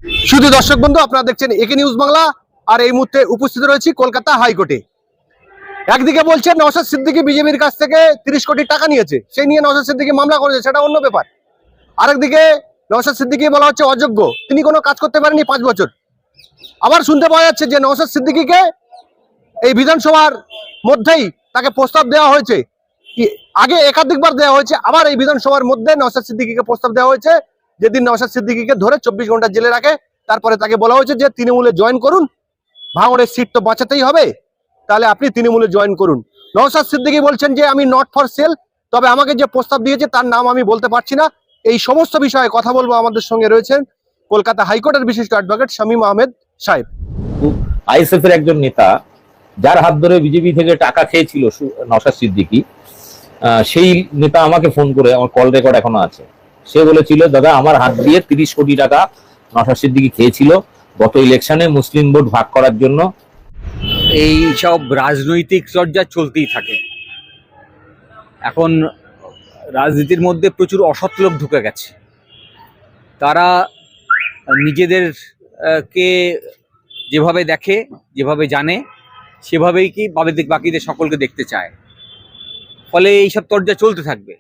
শুধু দর্শক বন্ধু, আপনারা দেখছেন একে নিউজ বাংলা। আর এই মুহূর্তে উপস্থিত রয়েছি কলকাতা হাইকোর্টে। একদিকে বলছেন নওশাদ সিদ্দিকী বিজেপির কাছ থেকে 30 কোটি টাকা নিয়েছে, সেই নিয়ে নওশাদ সিদ্দিকী মামলা করেছে, সেটা অন্য ব্যাপার। আরেকদিকে নওশাদ সিদ্দিকী বলা হচ্ছে অযোগ্য, তিনি কোনো কাজ করতে পারেনি 5 বছর। আবার শুনতে পাওয়া যাচ্ছে যে নওশাদ সিদ্দিকীকে এই বিধানসভার মধ্যেই তাকে প্রস্তাব দেওয়া হয়েছে, আগে একাধিকবার দেওয়া হয়েছে, আবার এই বিধানসভার মধ্যে নওশাদ সিদ্দিকীকে প্রস্তাব দেওয়া হয়েছে। যেদিন নওশাদ সিদ্দিকীকে ধরে 24 ঘন্টা জেলে রাখে, তারপরে তাকে বলা হয়েছে যে তৃণমূলে জয়েন করুন, ভাঙড়ের সিট তো বাঁচাতেই হবে, তাহলে আপনি তৃণমূলে জয়েন করুন। নওশাদ সিদ্দিকী বলছেন যে আমি নট ফর সেল, তবে আমাকে যে প্রস্তাব দিয়েছে তার নাম আমি বলতে পারছি না। এই সমস্ত বিষয়ে কথা বলবো। আমাদের সঙ্গে রয়েছেন কলকাতা হাইকোর্টের বিশিষ্ট অ্যাডভোকেট শামীম আহমেদ সাহেব। আইএসএফ এর একজন নেতা, যার হাত ধরে বিজেপি থেকে টাকা খেয়েছিল নওশাদ সিদ্দিকী, সেই নেতা আমাকে ফোন করে, আমার কল রেকর্ড এখনো আছে, সে বলেছিল দাদা আমার হাত দিয়ে 30 কোটি টাকা নওশাদ সিদ্দিকী খেয়েছিল গত ইলেকশনে মুসলিম ভোট ভাগ করার জন্য। এই সব রাজনৈতিক চর্চা চলতেই থাকে। এখন রাজনীতির মধ্যে প্রচুর অসৎ লোক ঢুকে গেছে। তারা নিজেদেরকে যেভাবে দেখে, যেভাবে জানে, সেভাবেই কি বাকিদের সকলকে দেখতে চায়। ফলে এইসব চর্চা চলতে থাকবে।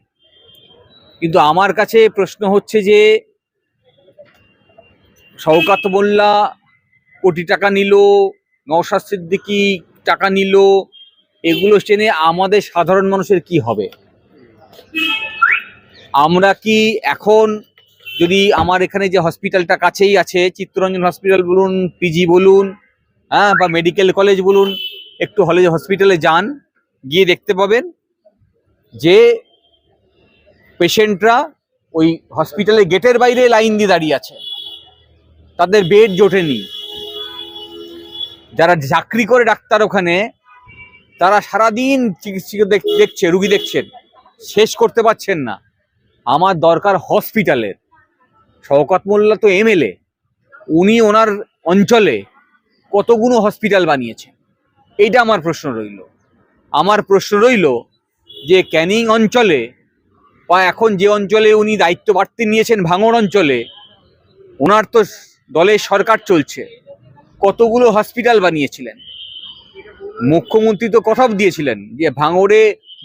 কিন্তু আমার কাছে প্রশ্ন হচ্ছে যে শওকত মোল্লা কোটি টাকা নিল, নওশাদ সিদ্দিকী টাকা নিল, এগুলো জেনে আমাদের সাধারণ মানুষের কি হবে? আমরা কি এখন, যদি আমার এখানে যে হসপিটালটা কাছেই আছে, চিত্তরঞ্জন হসপিটাল বলুন, পিজি বলুন, বা মেডিকেল কলেজ বলুন, একটু হসপিটালে যান, গিয়ে দেখতে পাবেন যে পেশেন্টরা ওই হসপিটালের গেটের বাইরে লাইন দিয়ে দাঁড়িয়ে আছে, তাদের বেড জোটেনি। যারা চাকরি করে ডাক্তার ওখানে, তারা সারাদিন চিকিৎসা দেখছে, রুগী দেখছেন, শেষ করতে পারছেন না। আমার দরকার হসপিটালের। শওকত মোল্লা তো এমএলএ, উনি ওনার অঞ্চলে কতগুলো হসপিটাল বানিয়েছে, এইটা আমার প্রশ্ন রইল। আমার প্রশ্ন রইল যে ক্যানিং অঞ্চলে, বা এখন যে অঞ্চলে উনি দায়িত্ব বাড়তে নিয়েছেন ভাঙড় অঞ্চলে, ওনার তো দলের সরকার চলছে, কতগুলো হসপিটাল বানিয়েছিলেন। মুখ্যমন্ত্রী তো কথা দিয়েছিলেন যে ভাঙড়ে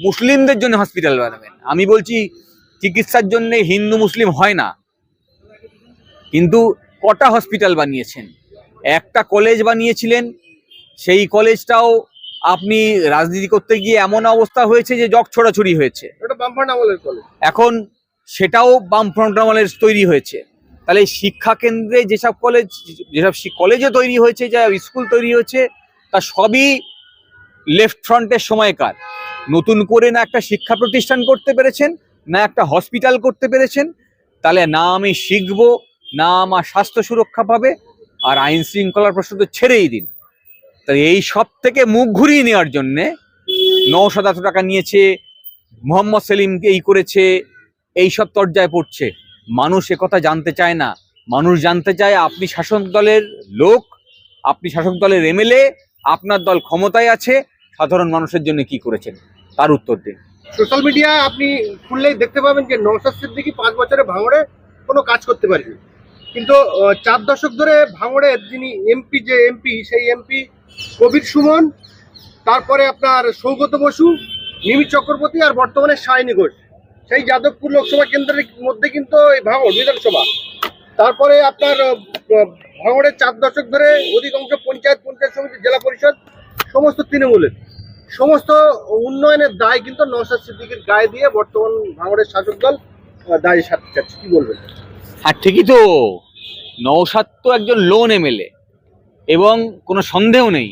মুসলিমদের জন্য হসপিটাল বানাবেন। আমি বলছি চিকিৎসার জন্য হিন্দু মুসলিম হয় না, কিন্তু কটা হসপিটাল বানিয়েছেন? একটা কলেজ বানিয়েছিলেন, সেই কলেজটাও আপনি রাজনীতি করতে গিয়ে এমন অবস্থা হয়েছে যে জগ ছোড়াছুড়ি হয়েছে। এখন সেটাও বামফ্রন্ট আমলের তৈরি হয়েছে। তাহলে শিক্ষা কেন্দ্রে যেসব কলেজে তৈরি হয়েছে, যা স্কুল তৈরি হয়েছে, তা সবই লেফট ফ্রন্টের সময়কার। নতুন করে না একটা শিক্ষা প্রতিষ্ঠান করতে পেরেছেন, না একটা হসপিটাল করতে পেরেছেন। তাহলে না আমি শিখবো, না আমার স্বাস্থ্য সুরক্ষা পাবে, আর আইন শৃঙ্খলার প্রশ্ন তো ছেড়েই দিন। তাই এই সব থেকে মুখ ঘুরিয়ে নেওয়ার জন্যে নওশাদ এত টাকা নিয়েছে, মোহাম্মদ সেলিমকে এই করেছে, এইসব তর্জায় পড়ছে। মানুষ একথা জানতে চায় না। মানুষ জানতে চায় আপনি শাসক দলের লোক, আপনি শাসক দলের এমএলএ, আপনার দল ক্ষমতায় আছে, সাধারণ মানুষের জন্য কি করেছেন তার উত্তর দিন। সোশ্যাল মিডিয়া আপনি খুললেই দেখতে পাবেন যে নওশাদ সিদ্দিকী 5 বছরে ভাঙড়ে কোনো কাজ করতে পারেনি, কিন্তু 4 দশক ধরে ভাঙড়ের যিনি এমপি, সেই এমপি কবির সুমন, তারপরে আপনার সৌগত বসু, নিমিত চক্রবর্তী, আর বর্তমানে সায়নী ঘোষ, সেই যাদবপুর লোকসভা কেন্দ্রের মধ্যে কিন্তু এই ভাঙড় বিধানসভা। তারপরে আপনার ভাঙড়ের 4 দশক ধরে অধিকাংশ পঞ্চায়েত সমিতি, জেলা পরিষদ সমস্ত তৃণমূলের। সমস্ত উন্নয়নের দায় কিন্তু নওশাদ সিদ্দিকীর গায়ে দিয়ে বর্তমান ভাঙড়ের শাসক দল দায় সারতে চাচ্ছে। কি বলবেন? হ্যাঁ, ঠিকই তো। নওশাদ তো একজন লোন এমএলএ, এবং কোনো সন্দেহ নেই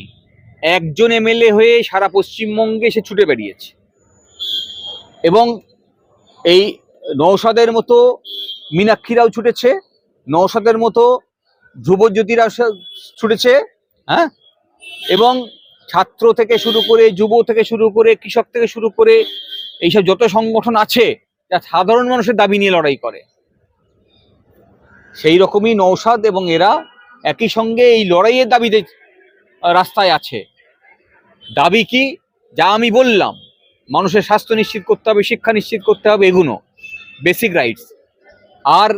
একজন এমএলএ হয়ে সারা পশ্চিমবঙ্গে সে ছুটে বেরিয়েছে। এবং এই নওশাদের মতো মীনাক্ষীরাও ছুটেছে, নওশাদের মতো ধ্রুবজ্যোতিরা ছুটেছে, হ্যাঁ। এবং ছাত্র থেকে শুরু করে, যুব থেকে শুরু করে, কৃষক থেকে শুরু করে, এইসব যত সংগঠন আছে যা সাধারণ মানুষের দাবি নিয়ে লড়াই করে, সেই রকমই নওশাদ এবং এরা একই সঙ্গে এই লড়াইয়ের দাবিতে রাস্তায় আছে। দাবি কি? যা আমি বললাম, মানুষের স্বাস্থ্য নিশ্চিত করতে হবে, শিক্ষা নিশ্চিত করতে হবে, এগুলো বেসিক রাইটস। আর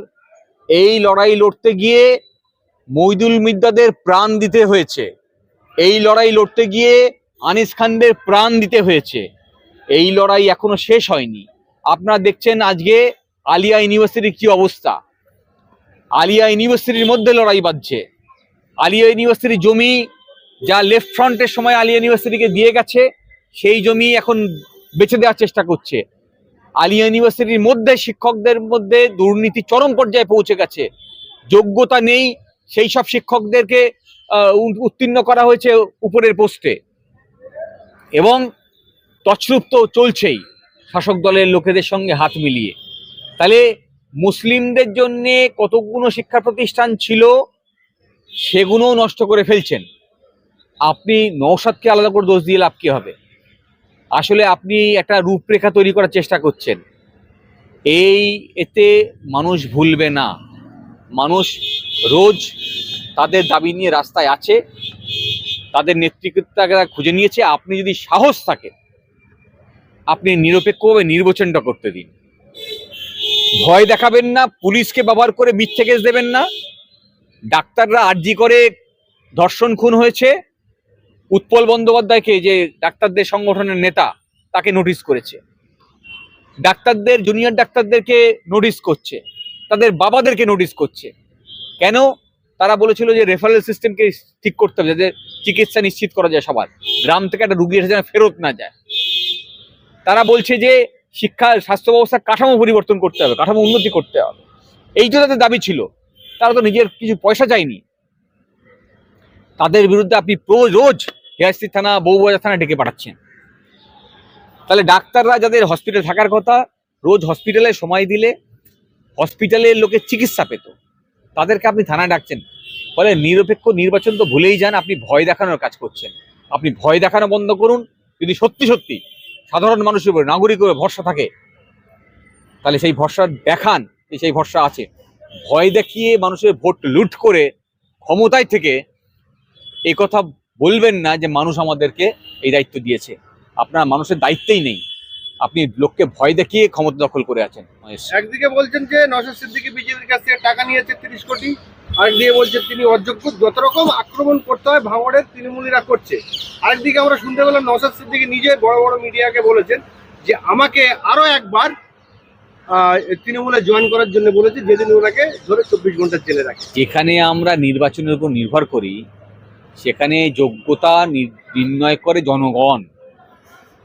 এই লড়াই লড়তে গিয়ে মইদুল মির্জাদের প্রাণ দিতে হয়েছে, এই লড়াই লড়তে গিয়ে আনিস খানদের প্রাণ দিতে হয়েছে। এই লড়াই এখনো শেষ হয়নি। আপনারা দেখছেন আজকে আলিয়া ইউনিভার্সিটির কি অবস্থা। আলিয়া ইউনিভার্সিটির মধ্যে লড়াই বাজছে। আলিয়া ইউনিভার্সিটির জমি যা লেফট ফ্রন্টের সময় আলিয়া ইউনিভার্সিটিকে দিয়ে গেছে, সেই জমি এখন বেচে দেওয়ার চেষ্টা করছে। আলিয়া ইউনিভার্সিটির মধ্যে শিক্ষকদের মধ্যে দুর্নীতি চরম পর্যায়ে পৌঁছে গেছে। যোগ্যতা নেই সেই সব শিক্ষকদেরকে উত্তীর্ণ করা হয়েছে উপরের পোস্টে, এবং তছরূপ তো চলছেই শাসক দলের লোকেদের সঙ্গে হাত মিলিয়ে। তাহলে মুসলিমদের জন্য কতগুলো শিক্ষা প্রতিষ্ঠান ছিল সেগুলোও নষ্ট করে ফেলছেন। আপনি নওশাদকে আলাদা করে দোষ দিয়ে লাভ কি হবে? আসলে আপনি একটা রূপরেখা তৈরি করার চেষ্টা করছেন। এতে মানুষ ভুলবে না। মানুষ রোজ তাদের দাবি নিয়ে রাস্তায় আছে, তাদের নেতৃত্বকে খুঁজে নিয়েছে। আপনি যদি সাহস থাকে আপনি নিরপেক্ষভাবে নির্বাচনটা করতে দিন। ভয় দেখাবেন না, পুলিশকে ব্যবহার করে মিথ্যে কেস দেবেন না। ডাক্তাররা আরজি করে ধর্ষণ খুন হয়েছে, উৎপল বন্দ্যোপাধ্যায়কে, যে ডাক্তারদের সংগঠনের নেতা, তাকে নোটিশ করেছে। ডাক্তারদের, জুনিয়র ডাক্তারদেরকে নোটিশ করছে, তাদের বাবাদেরকে নোটিশ করছে। কেন? তারা বলেছিল যে রেফারেল সিস্টেমকে ঠিক করতে হবে, যাতে চিকিৎসা নিশ্চিত করা যায় সবার, গ্রাম থেকে একটা রুগী এসে যেন ফেরত না যায়। তারা বলছে যে স্বাস্থ্য ব্যবস্থার কাঠামো পরিবর্তন করতে হবে, কাঠামো উন্নতি করতে হবে। এই তো তাদের দাবি ছিল। তারা তো নিজের কিছু পয়সা চায়নি। তাদের বিরুদ্ধে আপনি রোজ হেয়ারস্ট্রি থানা, বউবাজার থানা ডেকে পাঠাচ্ছেন। তাহলে ডাক্তাররা যাদের হসপিটালে থাকার কথা, রোজ হসপিটালে সময় দিলে হসপিটালের লোকের চিকিৎসা পেত, তাদেরকে আপনি থানায় ডাকছেন। ফলে নিরপেক্ষ নির্বাচন তো ভুলেই যান, আপনি ভয় দেখানোর কাজ করছেন। আপনি ভয় দেখানো বন্ধ করুন। যদি সত্যি সত্যি সাধারণ মানুষের উপরে, নাগরিকের উপরে ভরসা থাকে, তাহলে সেই ভরসা দেখান, সেই ভরসা আছে। ভয় দেখিয়ে মানুষের ভোট লুট করে ক্ষমতায় থেকে এই কথা বলবেন না যে মানুষ আমাদেরকে এই দায়িত্ব দিয়েছে। আপনার মানুষের দায়িত্বই নেই, আপনি লোককে ভয় দেখিয়ে ক্ষমতা দখল করে আছেন। একদিকে বলছেন যে নওশাদ সিদ্দিকী বিজেপির কাছ থেকে টাকা নিয়েছে 30 কোটি, আরেকদিকে বলছেন তিনি অযোগ্য। যত রকম আক্রমণ করতে হয় ভাঙড়ের তৃণমূলীরা করছে। আরেকদিকে আমরা শুনতে পেলাম নওশাদ সিদ্দিকী নিজে বড় বড় মিডিয়াকে বলেছেন যে আমাকে আরো একবার তৃণমূলে জয়েন করার জন্য বলেছে, যেদিন ওনাকে ধরে 24 ঘন্টা জেলে রাখে। যেখানে আমরা নির্বাচনের উপর নির্ভর করি সেখানে যোগ্যতা নির্ণয় করে জনগণ,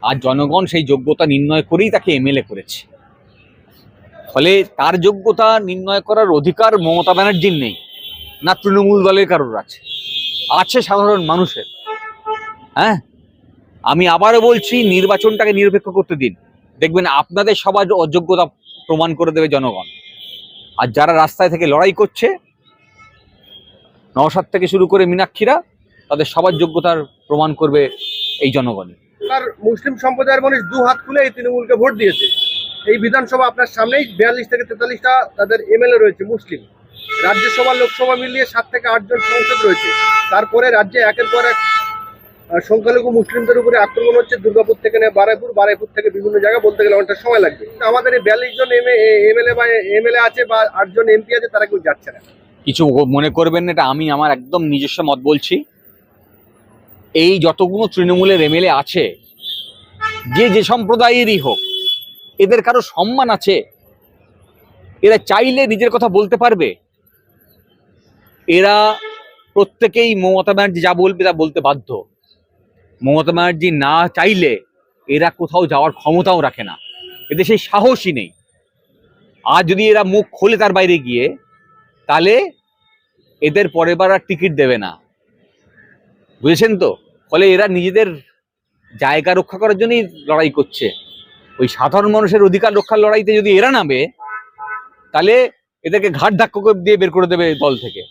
আর জনগণ সেই যোগ্যতা নির্ণয় করেই তাকে এমএলএ করেছে। ফলে তার যোগ্যতা নির্ণয় করার অধিকার মমতা ব্যানার্জির নেই, না তৃণমূল দলের কারোর আছে, আছে সাধারণ মানুষের। হ্যাঁ, আমি আবারও বলছি, নির্বাচনটাকে নিরপেক্ষ করতে দিন, দেখবেন আপনাদের সবার অযোগ্যতা প্রমাণ করে দেবে জনগণ। আর যারা রাস্তায় থেকে লড়াই করছে, নওশাদ থেকে শুরু করে মীনাক্ষীরা, তাদের সবার যোগ্যতার প্রমাণ করবে এই জনগণই। তার মুসলিম সম্প্রদায়ের মানুষ দু হাত খুলে এই তৃণমূলকে ভোট দিয়েছে। এই বিধানসভা আপনার সামনেই 42 থেকে 43টা তাদের এমএলএ রয়েছে মুসলিম। রাজ্যসভা, লোকসভা মিলিয়ে 7 থেকে 8 জন সাংসদ রয়েছে। তারপরে রাজ্যে একের পর এক সংখ্যালঘু মুসলিমদের উপরে আক্রমণ হচ্ছে। দুর্গাপুর থেকে বারাইপুর থেকে বিভিন্ন জায়গায়, বলতে গেলে অনেকটা সময় লাগবে। আমাদের এই 42 জন এমএলএ আছে বা 8 জন এমপি আছে, তারা কেউ যাচ্ছে না। কিছু মনে করবেন না, এটা আমি আমার একদম নিজস্ব মত বলছি। এই যতগুলো তৃণমূলের এমএলএ আছে, যে সম্প্রদায়েরই হোক, এদের কারো সম্মান আছে? এরা চাইলে নিজের কথা বলতে পারবে? এরা প্রত্যেকেই মমতা ব্যানার্জি যা বলবে তা বলতে বাধ্য। মমতা ব্যানার্জি না চাইলে এরা কোথাও যাওয়ার ক্ষমতাও রাখে না, এদের সেই সাহসই নেই। আর যদি এরা মুখ খোলে তার বাইরে গিয়ে, তাহলে এদের পরের বার আর টিকিট দেবে না, বুঝেছেন তো? ফলে এরা নিজেদের জায়গা রক্ষা করার জন্যই লড়াই করছে। ওই সাধারণ মানুষের অধিকার রক্ষার লড়াইতে যদি এরা নামে, তাহলে এদেরকে ঘাট ধাক্কা দিয়ে বের করে দেবে দল থেকে।